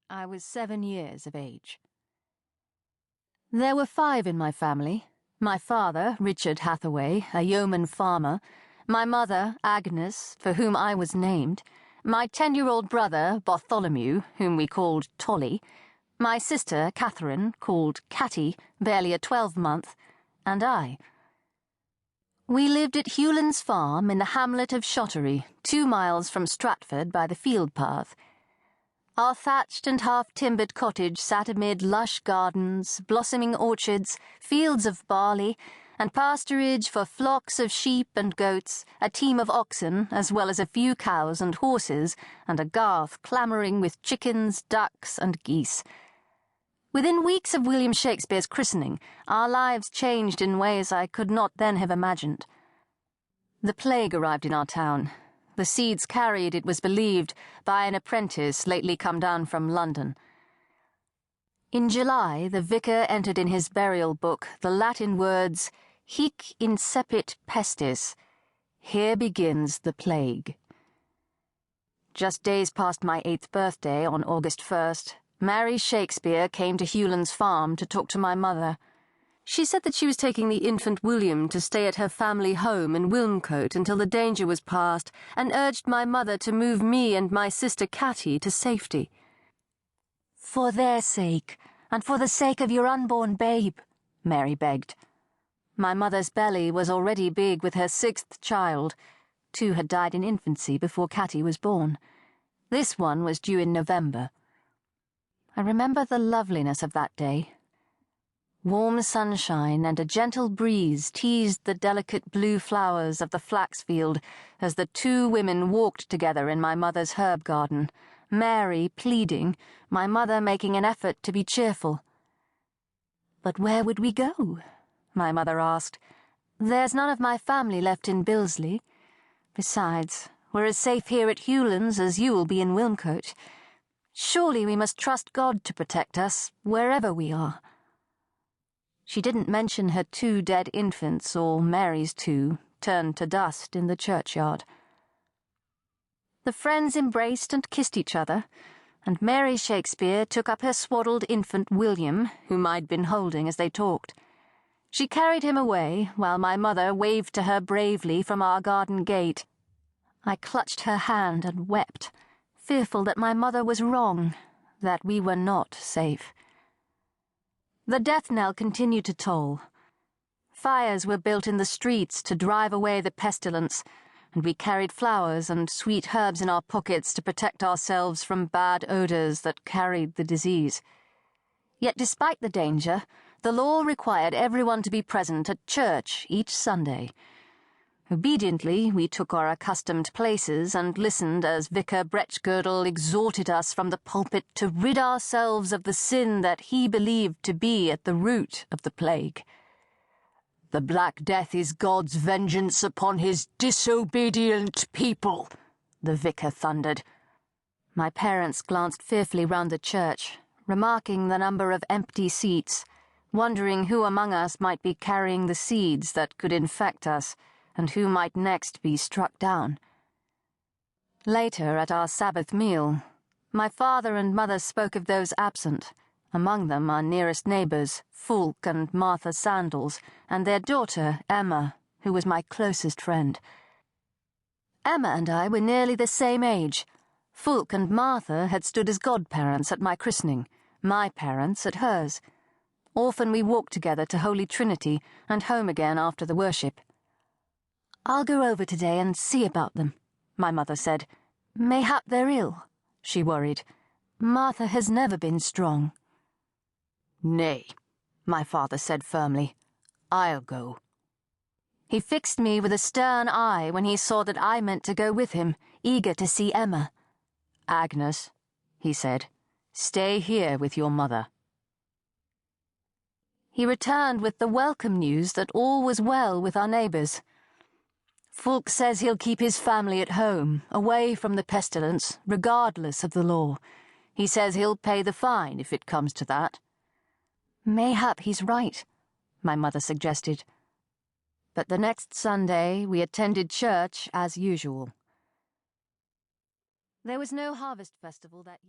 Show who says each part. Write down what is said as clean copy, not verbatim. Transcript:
Speaker 1: I was 7 years of age. There were 5 in my family. My father, Richard Hathaway, a yeoman farmer, my mother, Agnes, for whom I was named, my 10-year-old brother, Bartholomew, whom we called Tolly, my sister, Catherine, called Catty, barely a 12-month, and I. We lived at Hewlands Farm in the hamlet of Shottery, 2 miles from Stratford by the field path. Our thatched and half-timbered cottage sat amid lush gardens, blossoming orchards, fields of barley, and pasturage for flocks of sheep and goats, a team of oxen, as well as a few cows and horses, and a garth clamouring with chickens, ducks, and geese. Within weeks of William Shakespeare's christening, our lives changed in ways I could not then have imagined. The plague arrived in our town. The seeds carried, it was believed, by an apprentice lately come down from London. In July, the vicar entered in his burial book the Latin words, Hic incepit pestis. Here begins the plague. Just days past my 8th birthday, on August 1st, Mary Shakespeare came to Hewlands Farm to talk to my mother. She said that she was taking the infant William to stay at her family home in Wilmcote until the danger was past, and urged my mother to move me and my sister Catty to safety. "For their sake, and for the sake of your unborn babe," Mary begged. My mother's belly was already big with her 6th child. 2 had died in infancy before Catty was born. This one was due in November. I remember the loveliness of that day. Warm sunshine and a gentle breeze teased the delicate blue flowers of the flax field as the 2 women walked together in my mother's herb garden, Mary pleading, my mother making an effort to be cheerful. "But where would we go?" my mother asked. "There's none of my family left in Billesley. Besides, we're as safe here at Hewlands as you will be in Wilmcote. Surely we must trust God to protect us, wherever we are." She didn't mention her 2 dead infants or Mary's 2, turned to dust in the churchyard. The friends embraced and kissed each other, and Mary Shakespeare took up her swaddled infant William, whom I'd been holding as they talked. She carried him away, while my mother waved to her bravely from our garden gate. I clutched her hand and wept, fearful that my mother was wrong, that we were not safe. The death knell continued to toll. Fires were built in the streets to drive away the pestilence, and we carried flowers and sweet herbs in our pockets to protect ourselves from bad odours that carried the disease. Yet despite the danger, the law required everyone to be present at church each Sunday. Obediently, we took our accustomed places and listened as Vicar Bretchgirdle exhorted us from the pulpit to rid ourselves of the sin that he believed to be at the root of the plague. "The Black Death is God's vengeance upon his disobedient people," the vicar thundered. My parents glanced fearfully round the church, remarking the number of empty seats, wondering who among us might be carrying the seeds that could infect us, and who might next be struck down. Later, at our Sabbath meal, my father and mother spoke of those absent, among them our nearest neighbours, Fulk and Martha Sandals, and their daughter, Emma, who was my closest friend. Emma and I were nearly the same age. Fulk and Martha had stood as godparents at my christening, my parents at hers. Often we walked together to Holy Trinity and home again after the worship. "I'll go over today and see about them," my mother said. "Mayhap they're ill," she worried. "Martha has never been strong." "Nay," my father said firmly. "I'll go." He fixed me with a stern eye when he saw that I meant to go with him, eager to see Emma. "Agnes," he said, "stay here with your mother." He returned with the welcome news that all was well with our neighbours. "Fulk says he'll keep his family at home, away from the pestilence, regardless of the law. He says he'll pay the fine if it comes to that." "Mayhap he's right," my mother suggested. But the next Sunday we attended church as usual. There was no harvest festival that year.